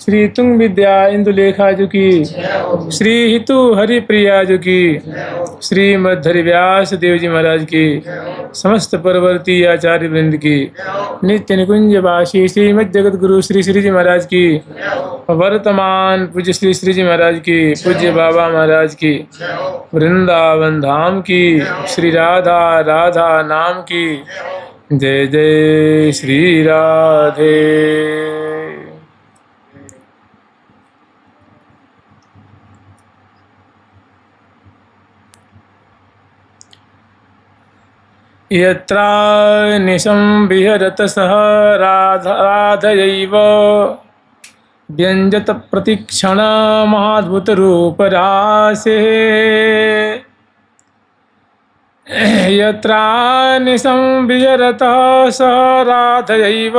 श्री तुंग विद्या इंदुलेखाजु की, श्री हितु हरिप्रियाजु की, श्री मध्धरि व्यास देव जी महाराज की, समस्त परवर्ती आचार्य वृंद की, नित्य निकुंज वासी श्रीमद जगत गुरु श्री श्री जी महाराज की, वर्तमान पूज्य श्री श्री जी महाराज की, पूज्य बाबा महाराज की, वृंदावन धाम की, श्री राधा राधा नाम की, जय जय श्री राधे। यत्रा निशं विहरत सह राधयैव व्यञ्जत प्रतिक्षण महाद्भुतरूपरासे। यत्रा निशं विहरत सह राधयैव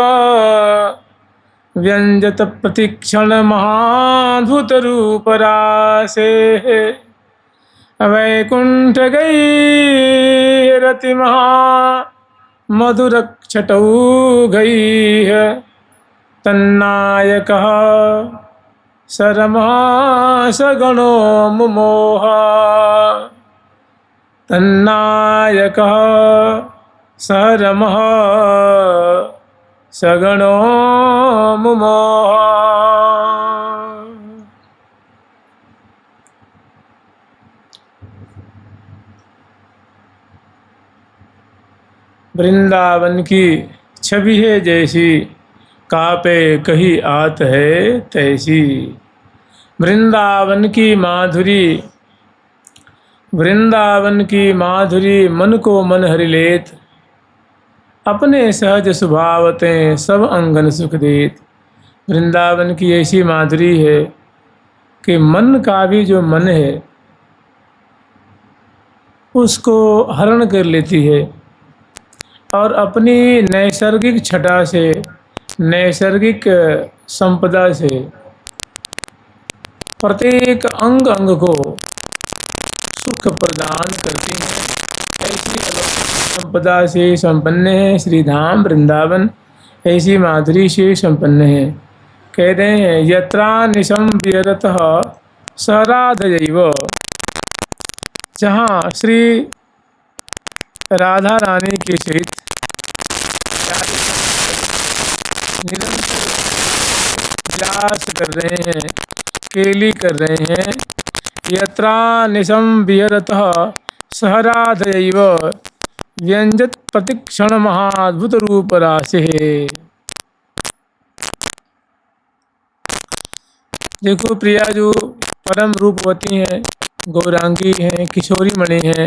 व्यञ्जत प्रतिक्षण महाद्भुतरूपरासे। वैकुंठ गई महा मधुरक्षटौ गई तन्नायकः सरमः सगणो मुमोह। तन्नायकः सरमः सगणो मुमोह। वृंदावन की छवि है जैसी, कापे कही आत है तैसी। वृंदावन की माधुरी, वृंदावन की माधुरी मन को मन हरि लेत। अपने सहज स्वभावते सब अंगन सुख देत। वृंदावन की ऐसी माधुरी है कि मन का भी जो मन है उसको हरण कर लेती है और अपनी नैसर्गिक छटा से, नैसर्गिक संपदा से प्रत्येक अंग अंग को सुख प्रदान करती है। ऐसी अलौकिक संपदा से संपन्न है श्री धाम वृंदावन, ऐसी माधुरी से संपन्न है। कह रहे हैं यत्रा निशम विहरतः स राधयैव, जहाँ श्री राधा रानी के सहित निरंतर विलास कर रहे हैं, केली कर रहे हैं। यत्रा निशम विहरतः सह राधयैव व्यंजत प्रतिक्षण महाद्भुत रूप राशे। देखो प्रिया जो परम रूपवती हैं, गौरांगी हैं, किशोरी मणि हैं,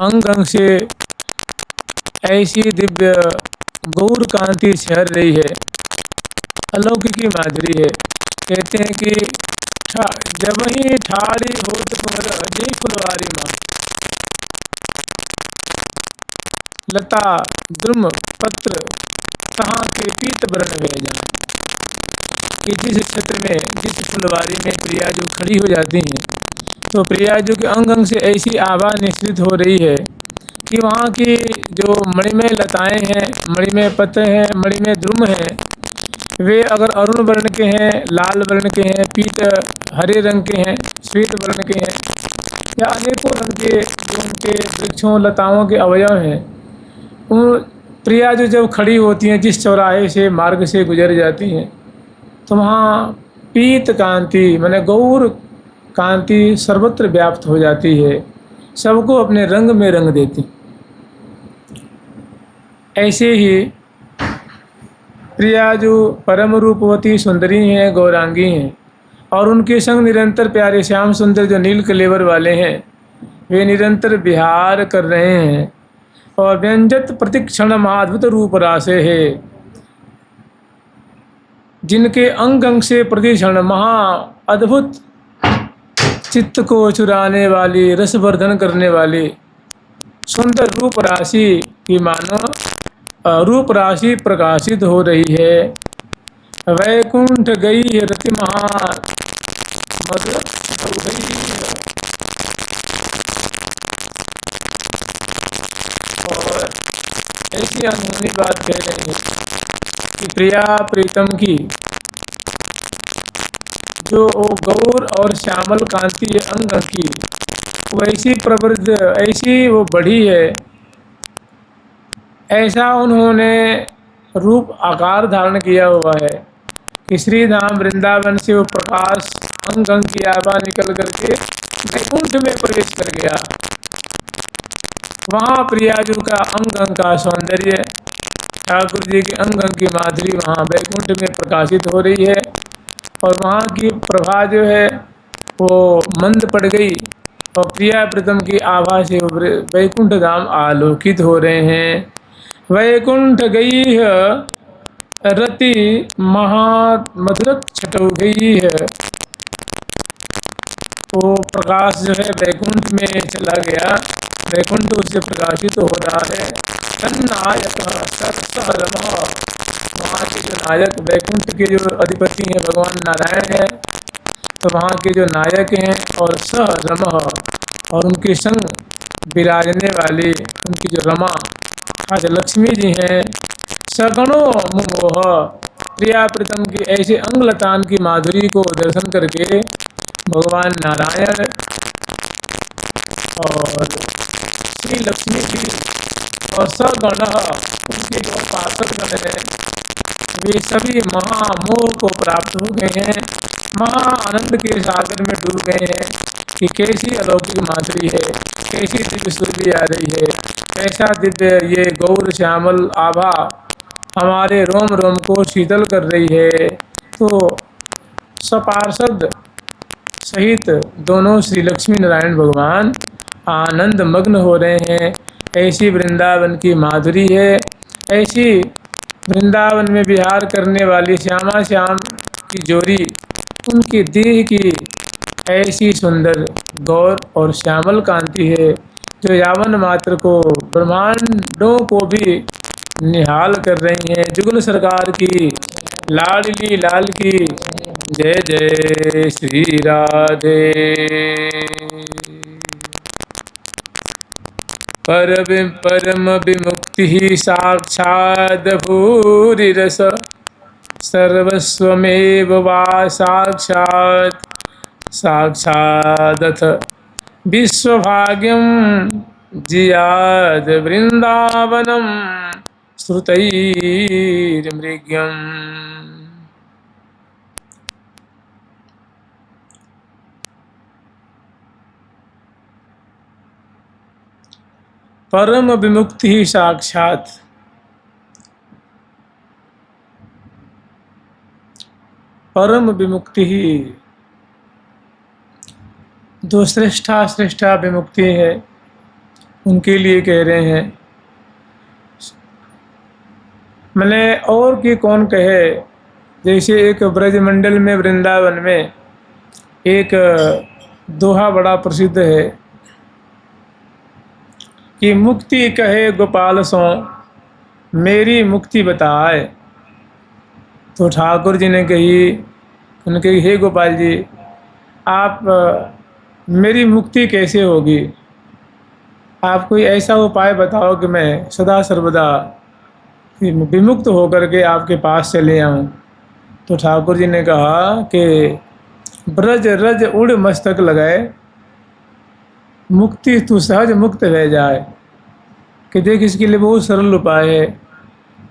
अंग अंग से ऐसी दिव्य गौर कांति छहर रही है, अलौकिक माधुरी है। कहते हैं कि जब ही ठाड़ी होत पर जय फुलवारी माँ, लता द्रुम पत्र कहाँ के पीत वर्ण भेजा। कि जिस क्षेत्र में, जिस फुलवारी में प्रिया जो खड़ी हो जाती हैं, तो प्रिया जो के अंग अंग से ऐसी आभा निश्चित हो रही है कि वहाँ की जो मणिमय लताएं हैं, मणिमय पत्र हैं, मणिमय द्रुम हैं, वे अगर अरुण वर्ण के हैं, लाल वर्ण के हैं, पीत हरे रंग के हैं, श्वेत वर्ण के हैं, या अनेकों रंग के जो उनके वृक्षों लताओं के अवयव हैं, उन प्रिया जो जब खड़ी होती हैं, जिस चौराहे से मार्ग से गुजर जाती हैं, तो वहाँ पीत कांति माने गौर कांति सर्वत्र व्याप्त हो जाती है, सबको अपने रंग में रंग देती। ऐसे ही प्रिया जो परम रूपवती सुंदरी हैं, गौरांगी हैं, और उनके संग निरंतर प्यारे श्याम सुंदर जो नील कलेवर वाले हैं, वे निरंतर विहार कर रहे हैं। और व्यंजत प्रतिक्षण महाद्भुत रूप राशे है, जिनके अंग अंग से प्रतिक्षण महा अद्भुत चित्त को चुराने वाली, रसवर्धन करने वाली सुंदर रूप राशि की मानो रूप राशि प्रकाशित हो रही है। वैकुंठ गई रति महा मधुर गई। और ऐसी अनहोनी बात कह रही है कि प्रिया प्रीतम की जो गौर और श्यामल कांति है अंग की, वैसी प्रवृत्त, ऐसी वो बढ़ी है, ऐसा उन्होंने रूप आकार धारण किया हुआ है कि श्री धाम वृंदावन से वो प्रकाश अंग अंग की आभा निकल करके वैकुंठ में प्रवेश कर गया। वहाँ प्रियाजू का अंग अंग का सौंदर्य, ठाकुर जी के अंग अंग की माधुरी वहाँ वैकुंठ में प्रकाशित हो रही है, और वहाँ की प्रभा जो है वो मंद पड़ गई, और प्रिया प्रीतम की आभा से वैकुंठ धाम आलोकित हो रहे हैं। वैकुंठ गई है रति महामधुरक छटो गई है, वो प्रकाश जो है वैकुंठ में चला गया, वैकुंठ उससे प्रकाशित हो रहा है। नायक वहाँ के जो नायक, वैकुंठ के जो अधिपति हैं भगवान नारायण है, तो वहाँ के जो नायक हैं और सह रम, और उनके संग विराजने वाली उनकी जो रमा आज लक्ष्मी जी हैं, सगणो मुमोह, प्रिया प्रीतम की ऐसे अंगलतान की माधुरी को दर्शन करके भगवान नारायण और श्री लक्ष्मी जी और सगण उनके जो पार्षद गण हैं, वे सभी महामोह को प्राप्त हो गए हैं, महा आनंद के सागर में डूब गए हैं कि कैसी अलौकिक माधुरी है, कैसी दिव्य सुरभि आ रही है, कैसा दिव्य ये गौर श्यामल आभा हमारे रोम रोम को शीतल कर रही है। तो सपार्षद सहित दोनों श्री लक्ष्मी नारायण भगवान आनंद मग्न हो रहे हैं। ऐसी वृंदावन की माधुरी है, ऐसी वृंदावन में विहार करने वाली श्यामा श्याम की जोड़ी, उनकी देह की ऐसी सुंदर गौर और श्यामल कांति है जो यावन मात्र को ब्रह्मांडों को भी निहाल कर रही हैं। जुगल सरकार की लाडली लाल की जय जय श्री राधे। परम विमुक्ति साक्षाद भूरि रस, सर्वस्वमेव वा साक्षात् साक्षादथ विश्वभाग्यम जियाद वृंदावनम श्रुतैर्मृग्यम्। परम विमुक्ति ही साक्षात, परम विमुक्ति ही जो श्रेष्ठा विमुक्ति है उनके लिए कह रहे हैं। मैंने और की कौन कहे, जैसे एक ब्रजमंडल में वृंदावन में एक दोहा बड़ा प्रसिद्ध है कि मुक्ति कहे गोपाल सो मेरी मुक्ति बताए। तो ठाकुर जी ने कही, उनके हे गोपाल जी, आप मेरी मुक्ति कैसे होगी, आप कोई ऐसा उपाय बताओ कि मैं सदा सर्वदा विमुक्त होकर के आपके पास चले आऊँ। तो ठाकुर जी ने कहा कि ब्रज रज उड़ मस्तक लगाए, मुक्ति तू सहज मुक्त रह जाए। कि देख, इसके लिए बहुत सरल उपाय है।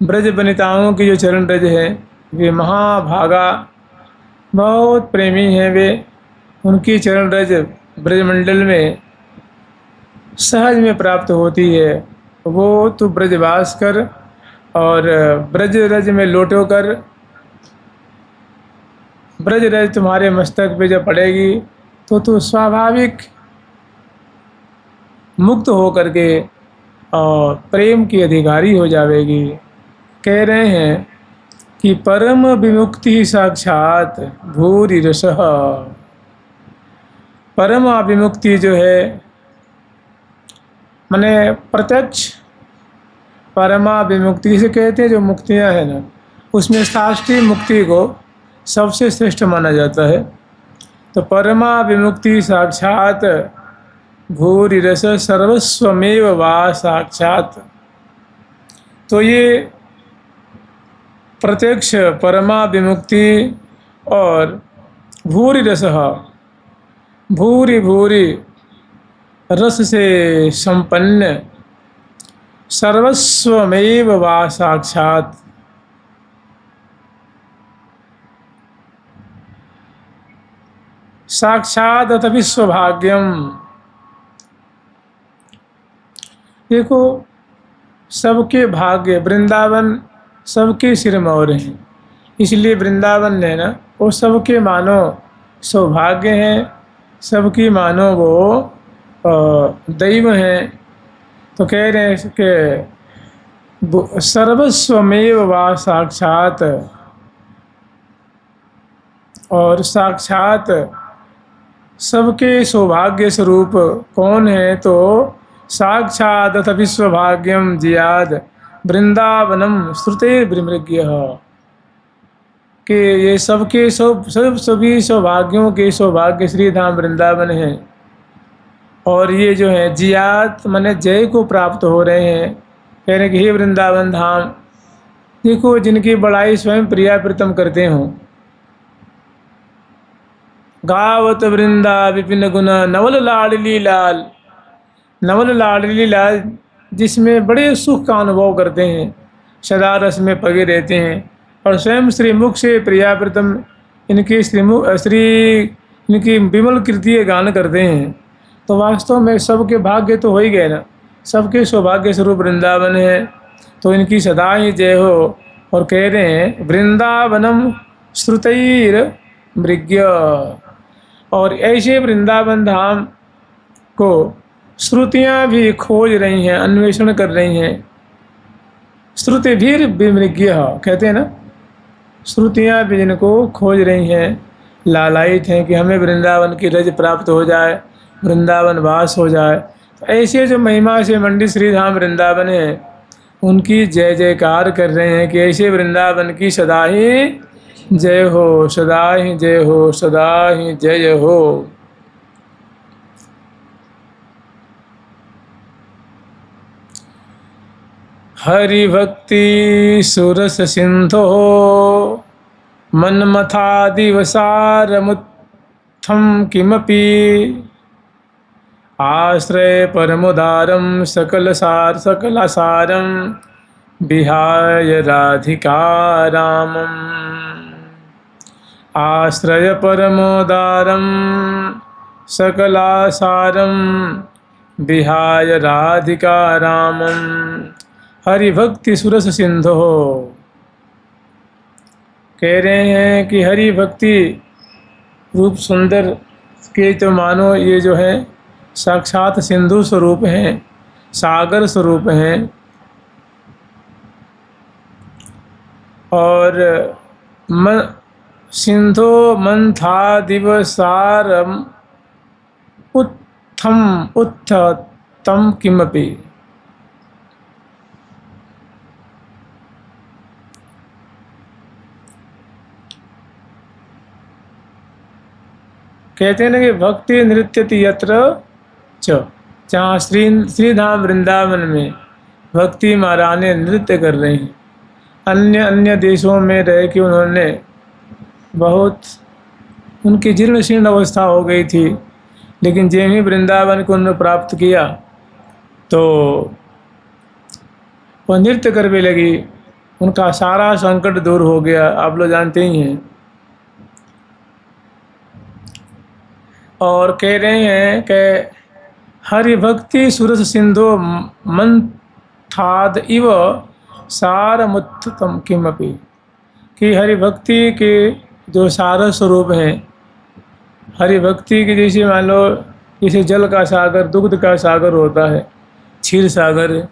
ब्रज वनिताओं की जो चरण रज है वे महाभागा, बहुत प्रेमी हैं वे, उनकी चरण रज ब्रजमंडल में सहज में प्राप्त होती है। वो तू ब्रजवास कर और ब्रज रज में लोटो कर, ब्रज रज तुम्हारे मस्तक पे जब पड़ेगी तो तू स्वाभाविक मुक्त हो करके और प्रेम की अधिकारी हो जाएगी। कह रहे हैं कि परम विमुक्ति साक्षात भूरि रसः, परम विमुक्ति जो है माने प्रत्यक्ष परमा विमुक्ति जिसे कहते हैं, जो मुक्तियां हैं ना, उसमें शास्त्रीय मुक्ति को सबसे श्रेष्ठ माना जाता है। तो परमा विमुक्ति साक्षात भूरि रस सर्वस्वमेव वा साक्षात। तो ये प्रत्यक्ष परमा विमुक्ति और भूरि रसः, भूरि भूरि रस से संपन्न सर्वस्वमेव वा साक्षात। साक्षात अथ विश्वभाग्यम। देखो, सबके भाग्य वृंदावन सबके सिर मोर हैं, इसलिए वृंदावन है ना, वो सबके मानो सौभाग्य हैं, सबकी मानो वो दैव हैं। तो कह रहे हैं कि सर्वस्वमेव वा साक्षात, और साक्षात सबके सौभाग्य स्वरूप कौन है? तो साक्षात अथ विश्वभाग्यम जियाद वृंदावनम श्रुते विमृग्य, कि ये सबके सभी सौभाग्यों के सौभाग्य श्री धाम वृंदावन है। और ये जो है जियात माने जय को प्राप्त हो रहे हैं। कह रहे कि हे वृंदावन धाम, देखो जिनकी बड़ाई स्वयं प्रिया प्रीतम करते हों। गावत वृंदा विपिन गुण नवल लाडली लाल, नवल लाडली लाल जिसमें बड़े सुख का अनुभव करते हैं, सदा रस में पगे रहते हैं, और स्वयं श्रीमुख से प्रिया प्रीतम इनकी इनकी विमल कीर्ति गान करते हैं। तो वास्तव में सबके भाग्य तो हो ही गए ना, सबके सौभाग्य स्वरूप वृंदावन है, तो इनकी सदा ही जय हो। और कह रहे हैं वृंदावनम श्रुतैर मृग्य, और ऐसे वृंदावन धाम को श्रुतियाँ भी खोज रही हैं, अन्वेषण कर रही हैं। श्रुति भी विमृग्य कहते हैं ना, श्रुतियाँ भी जिनको खोज रही हैं, लालायित हैं कि हमें वृंदावन की रज प्राप्त हो जाए, वृंदावन वास हो जाए। तो ऐसे जो महिमा से मंडित श्री धाम वृंदावन है, उनकी जय जयकार कर रहे हैं कि ऐसे वृंदावन की सदा ही जय हो, सदा ही जय हो, सदा ही जय हो। हरि भक्ति सुरस सिंधो मन्मथादिवसारमुत्थम किमपि, आश्रय परमुदारम सकलसारम विहाय राधिकारामम। आश्रय परमोदारम सकलासारम विहाय राधिकारामम। हरिभक्ति सुरस सिंधो, कह रहे हैं कि हरि भक्ति रूप सुंदर के तो मानो ये जो है साक्षात सिंधु स्वरूप हैं, सागर स्वरूप हैं। और सिंधो मंथा दिवसारम उत्थम किमपि। कहते हैं ना कि भक्ति नृत्यति यत्र च, जहाँ श्रीधाम वृंदावन में भक्ति महारानी नृत्य कर रही हैं। अन्य देशों में रह के उन्होंने बहुत, उनकी जीर्ण शीर्ण अवस्था हो गई थी, लेकिन जब ही वृंदावन को उन्होंने प्राप्त किया तो वह नृत्य करने लगी, उनका सारा संकट दूर हो गया। आप लोग जानते ही हैं। और कह रहे हैं कि हरि भक्ति सुरस सिंधु मंथाद इव सारमुत्थम किमपि, कि हरि भक्ति के जो सार स्वरूप हैं, हरि भक्ति की जैसे मान लो जैसे जल का सागर, दुग्ध का सागर होता है, क्षीर सागर,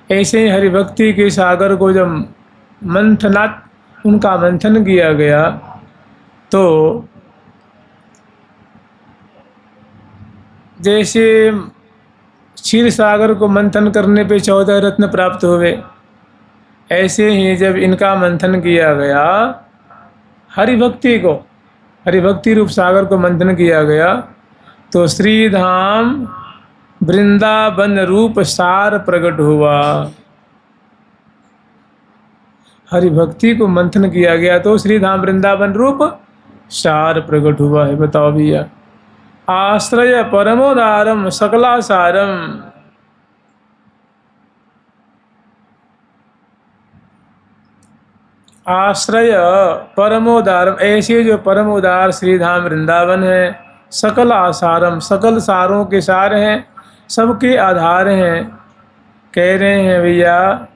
ऐसे ही हरि भक्ति के सागर को जब उनका मंथन किया गया तो जैसे क्षीर सागर को मंथन करने पे 14 रत्न प्राप्त हुए, ऐसे ही जब इनका मंथन किया गया, हरिभक्ति रूप सागर को मंथन किया गया, तो श्रीधाम वृंदावन रूप सार प्रकट हुआ। हरिभक्ति को मंथन किया गया तो श्रीधाम वृंदावन रूप सार प्रकट हुआ है। बताओ भैया, आश्रय परमोदारम सकलासारम। आश्रय परमोदारम, ऐसे जो परम उदार श्री धाम वृंदावन है, सकल आसारम, सकल सारों के सार हैं, सबके आधार हैं। कह रहे हैं भैया,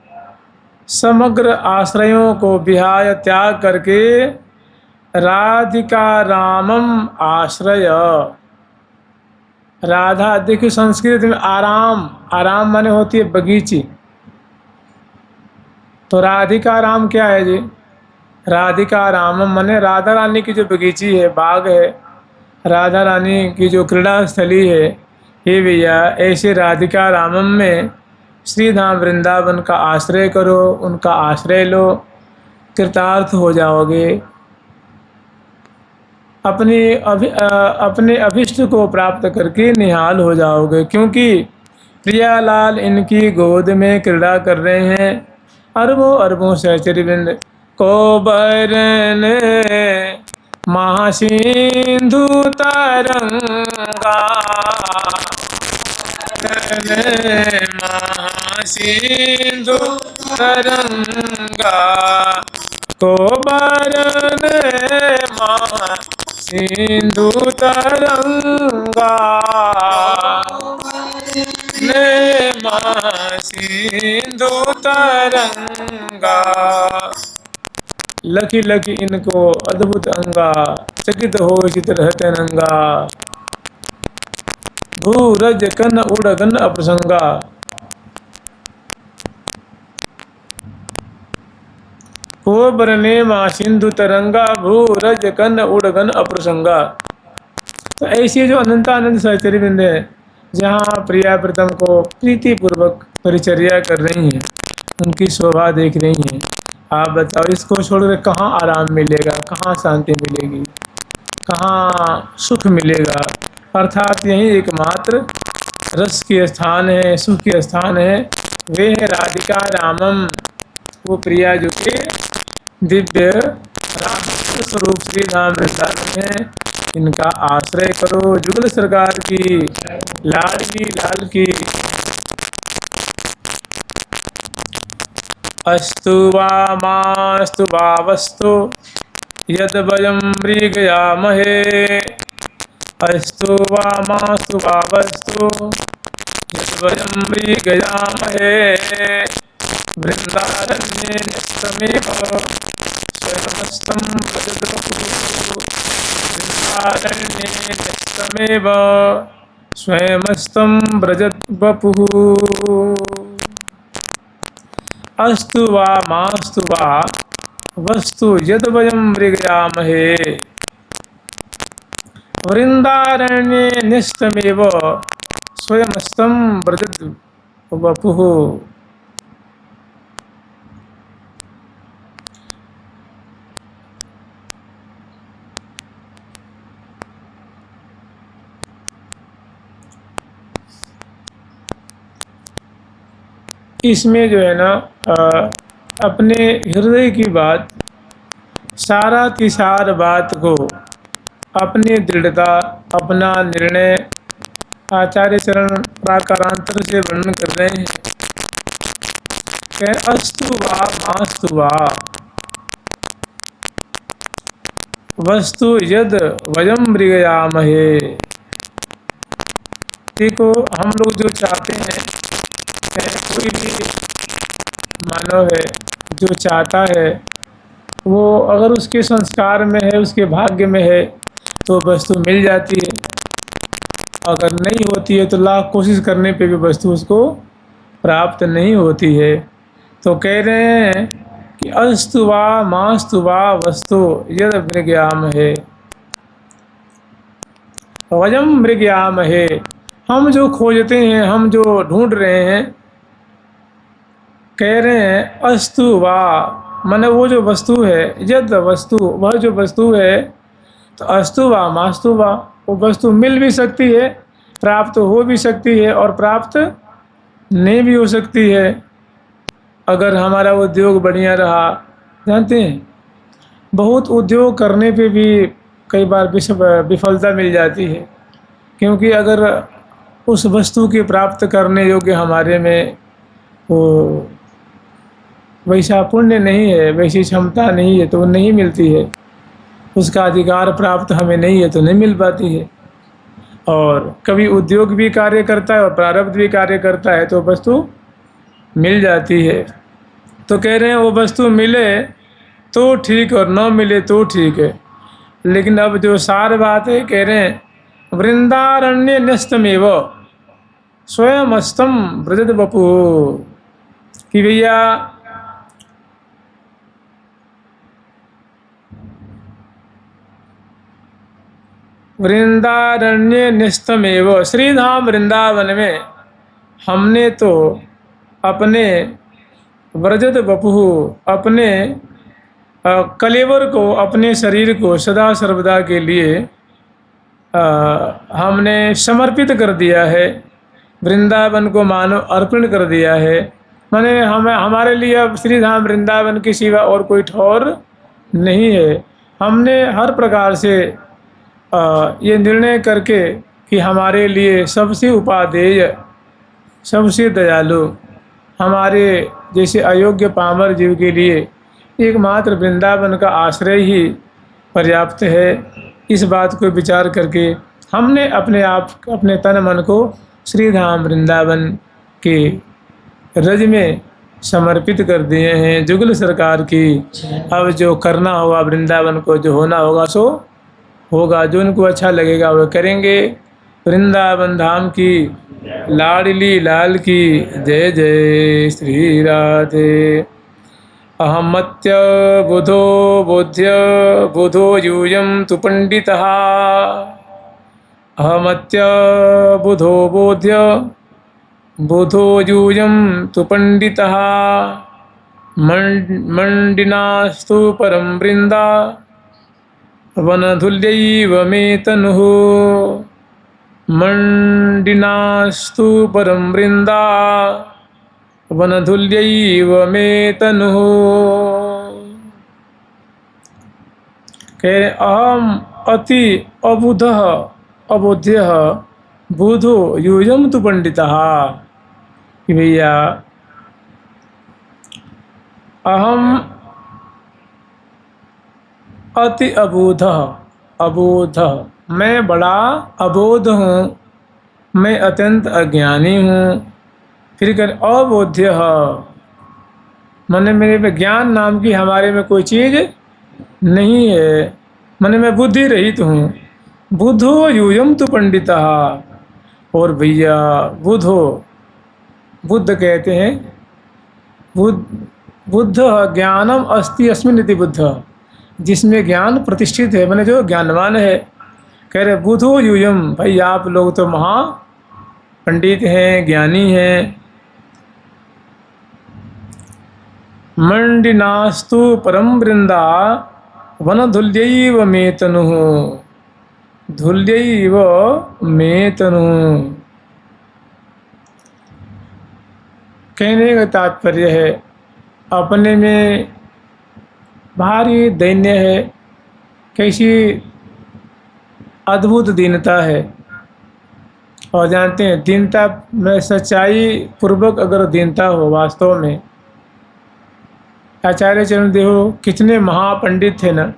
समग्र आश्रयों को विहाय त्याग करके राधिका रामम आश्रय। राधा, देखिए संस्कृत में आराम, आराम माने होती है बगीची। तो राधिका राम क्या है जी? राधिका रामम माने राधा रानी की जो बगीची है, बाग है, राधा रानी की जो क्रीड़ा स्थली है, ये भैया ऐसे राधिका रामम में श्री धाम वृंदावन का आश्रय करो, उनका आश्रय लो, कृतार्थ हो जाओगे, अपने अभिष्ट को प्राप्त करके निहाल हो जाओगे। क्योंकि प्रियालाल इनकी गोद में क्रीड़ा कर रहे हैं, अरबों अरबों सहचरी बिंद को बरन महासिंधु तरंगा, महासिंधु तरंगा को बरन महासिंधु तरंगा, ने महासिंधु तरंगा। लखी लखी इनको अद्भुत अंगा, चकित हो चित रहते नंगा, भूरज कन उड़गन अप्रसंगा। को बरने माँ सिंधु तरंगा, भूरज कन उड़गन अप्रसंगा। तो ऐसी जो अनंतानंद सहचरी बिंद है, जहाँ प्रिया प्रीतम को प्रीति पूर्वक परिचर्या कर रही हैं, उनकी शोभा देख रही हैं। आप बताओ, इसको छोड़कर कहाँ आराम मिलेगा, कहाँ शांति मिलेगी, कहाँ सुख मिलेगा? अर्थात यही एकमात्र रस के स्थान है, सुख के स्थान है, वे है राधिका रामम। वो प्रिया जो के दिव्य राम स्वरूप श्री धाम वृंदावन है, इनका आश्रय करो। जुगल सरकार की, लाल की, लाल की। अस्तु वा मास्तु वावस्तु यद वयं मृगयामहे, अस्तु वा मास्तु वावस्तु यद वयं मृगयामहे, वृंदारण्ये निस्तमेव स्वयमस्तं व्रजत वपुः, वृंदारण्ये निस्तमेव स्वयमस्तं व्रजत वपुः। अस्तु वा मास्तु वा वस्तु यद वयं मृगयामहे, वृंदारण्ये निष्टमेव स्वयमस्तं व्रजत वपुः। इसमें जो है ना, अपने हृदय की बात, सारा की सार बात को, अपनी दृढ़ता, अपना निर्णय आचार्य चरण प्राकारांतर से वर्णन कर रहे हैं। कह अस्तु वा मास्तु वा वस्तु यद वयं मृगयामहे। देखो, हम लोग जो चाहते हैं, कोई भी मानव है जो चाहता है, वो अगर उसके संस्कार में है, उसके भाग्य में है, तो वस्तु मिल जाती है। अगर नहीं होती है तो लाख कोशिश करने पे भी वस्तु उसको प्राप्त नहीं होती है। तो कह रहे हैं कि अस्तु वा मास्तु वा वस्तु यद मृगयामहे, वयं मृगयामहे। हम जो खोजते हैं, हम जो ढूंढ रहे हैं, कह रहे हैं अस्तु वा, माने वो जो वस्तु है, यद वस्तु, वह जो वस्तु है, तो अस्तु वा मास्तु वा, वो वस्तु मिल भी सकती है, प्राप्त हो भी सकती है, और प्राप्त नहीं भी हो सकती है। अगर हमारा उद्योग बढ़िया रहा, जानते हैं बहुत उद्योग करने पे भी कई बार विफलता मिल जाती है, क्योंकि अगर उस वस्तु की प्राप्त करने योग्य हमारे में वो वैसा पुण्य नहीं है, वैसी क्षमता नहीं है, तो वो नहीं मिलती है। उसका अधिकार प्राप्त हमें नहीं है तो नहीं मिल पाती है। और कभी उद्योग भी कार्य करता है और प्रारब्ध भी कार्य करता है तो वस्तु मिल जाती है। तो कह रहे हैं वो वस्तु मिले तो ठीक और न मिले तो ठीक है, लेकिन अब जो सार बात है, कह रहे हैं वृंदारण्य न्यस्तमेव स्वयं अस्तम व्रजत बपू, कि भैया वृंदारण्य न्यस्तमेव, श्रीधाम वृंदावन में हमने तो अपने व्रजत बपू, अपने कलेवर को, अपने शरीर को सदा सर्वदा के लिए हमने समर्पित कर दिया है, वृंदावन को मानो अर्पण कर दिया है। माने हमारे लिए अब श्रीधाम वृंदावन के सिवा और कोई ठौर नहीं है। हमने हर प्रकार से ये निर्णय करके कि हमारे लिए सबसे उपादेय, सबसे दयालु, हमारे जैसे अयोग्य पामर जीव के लिए एकमात्र वृंदावन का आश्रय ही पर्याप्त है। इस बात को विचार करके हमने अपने आप, अपने तन मन को श्रीधाम वृंदावन के रज में समर्पित कर दिए हैं। जुगल सरकार की अब जो करना होगा वृंदावन को, जो होना होगा सो होगा, जो उनको अच्छा लगेगा वो करेंगे। वृंदावन धाम की लाडली लाल की जय जय श्री राधे। अहमत्य बुधो बोध्य बुधो यूयं तु पंडितः, अहमत्य बुधो बोध्य बुधो यूयं तु पंडितः, मंडिनास्तु परं वृंदा वनधुल्यैव मे तनुः, मंडिनास्तु परं वृंदा वनधुल्यैव मे तनुः। कह अहम अति अबुधः अबोध्यः बुधो यूयं तु पंडितः, कि भैया अहम अति अबोधः, अबोधः मैं बड़ा अबोध हूँ, मैं अत्यंत अज्ञानी हूँ। फिर कर अबोध्य, माने मेरे में ज्ञान नाम की हमारे में कोई चीज़ नहीं है, माने मैं बुद्धि रहित हूँ। बुद्धो यूयं तु पंडितः, और भैया बुद्धो, बुद्ध कहते हैं बुद्ध ज्ञानम अस्ति अस्मिन् इति बुद्ध, जिसमें ज्ञान प्रतिष्ठित है, माने जो ज्ञानवान है। कह रहे बुद्धो यूयं, भाई आप लोग तो महा पंडित हैं, ज्ञानी हैं। मंडिनास्तु परम वृंदा वनधुल्यैव मे तनुः, धुल्यैव मे तनुः। कहने का तात्पर्य है अपने में भारी दैन्य है, कैसी अद्भुत दीनता है। और जानते हैं दीनता में सच्चाई पूर्वक अगर दीनता हो वास्तव में, आचार्य चरण देव कितने महापंडित थे ना,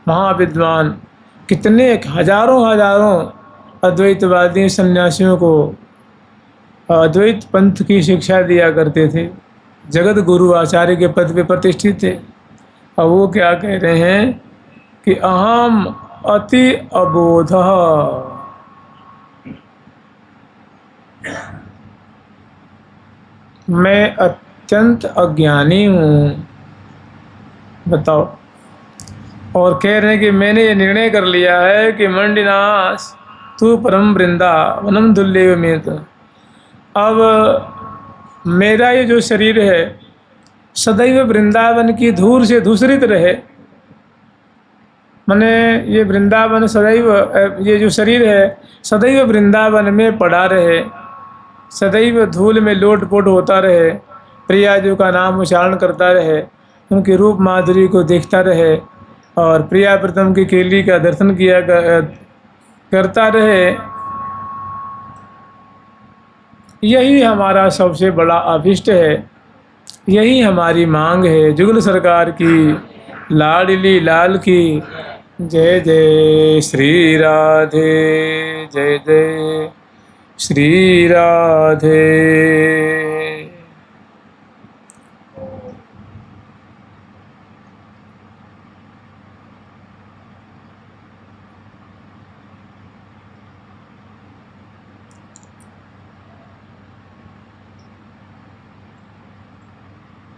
महाविद्वान, कितने हजारों अद्वैतवादी सन्यासियों को अद्वैत पंथ की शिक्षा दिया करते थे, जगत गुरु आचार्य के पद पे प्रतिष्ठित थे। और वो क्या कह रहे हैं कि अहम अति अबोधः, मैं अत्यंत अज्ञानी हूँ। बताओ। और कह रहे हैं कि मैंने ये निर्णय कर लिया है कि मंडिनास तू परम वृंदावनम दुल्ले में। तो अब मेरा ये जो शरीर है सदैव वृंदावन की धूल से धूसरित रहे, माने ये वृंदावन सदैव, ये जो शरीर है सदैव वृंदावन में पड़ा रहे, सदैव धूल में लोटपोट होता रहे, प्रिया जी का नाम उच्चारण करता रहे, उनके रूप माधुरी को देखता रहे, और प्रिया प्रीतम की केली का दर्शन किया करता रहे। यही हमारा सबसे बड़ा अभिष्ट है, यही हमारी मांग है। जुगल सरकार की लाडली लाल की जय जय श्री राधे, जय जय श्री राधे।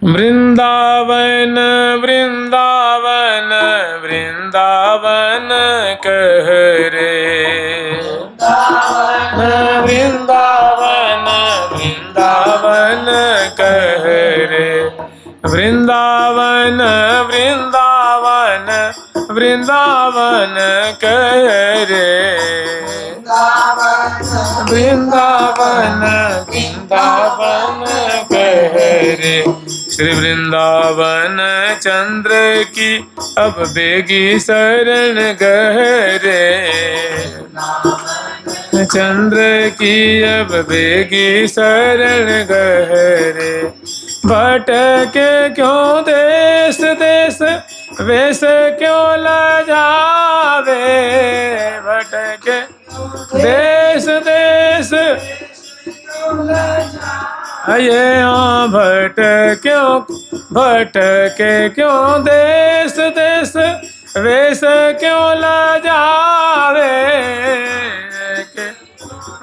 वृंदावन वृंदावन वृंदावन कह रे, वृंदावन वृंदावन कह रे, वृंदावन वृंदावन वृंदावन कह रे, वृंदावन वृंदावन कह रे। श्री वृंदावन चंद्र की अब बेगी शरण गहरे, चंद्र की अब बेगी शरण गहरे। भटके क्यों देश देश वेश क्यों लजावे, भटके देश देश ये भटके क्यों देश देश वेश क्यों लजावे,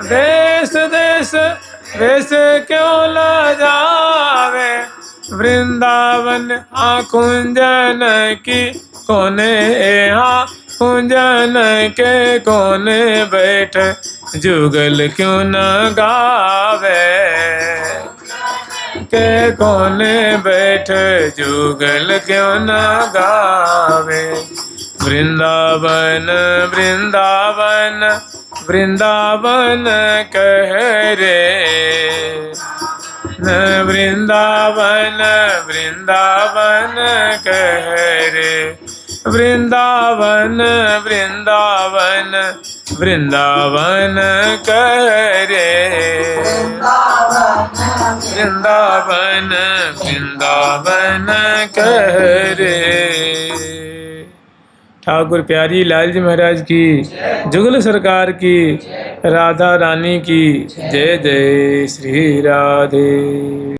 देश देश वेश क्यों लजावे। वृंदावन कुंजन की कोने यहाँ कुंजन के कोने बैठ जुगल क्यों न गावे, के कोने बैठ जुगल क्यों न गावे। वृंदावन वृंदावन वृंदावन कह रे, वृंदावन वृंदावन कह रे, वृंदावन वृंदावन वृंदावन कह रे, वृंदावन वृंदावन कह रे। ठाकुर प्यारी लाल जी महाराज की, जुगल सरकार की, राधा रानी की जय जय श्री राधे।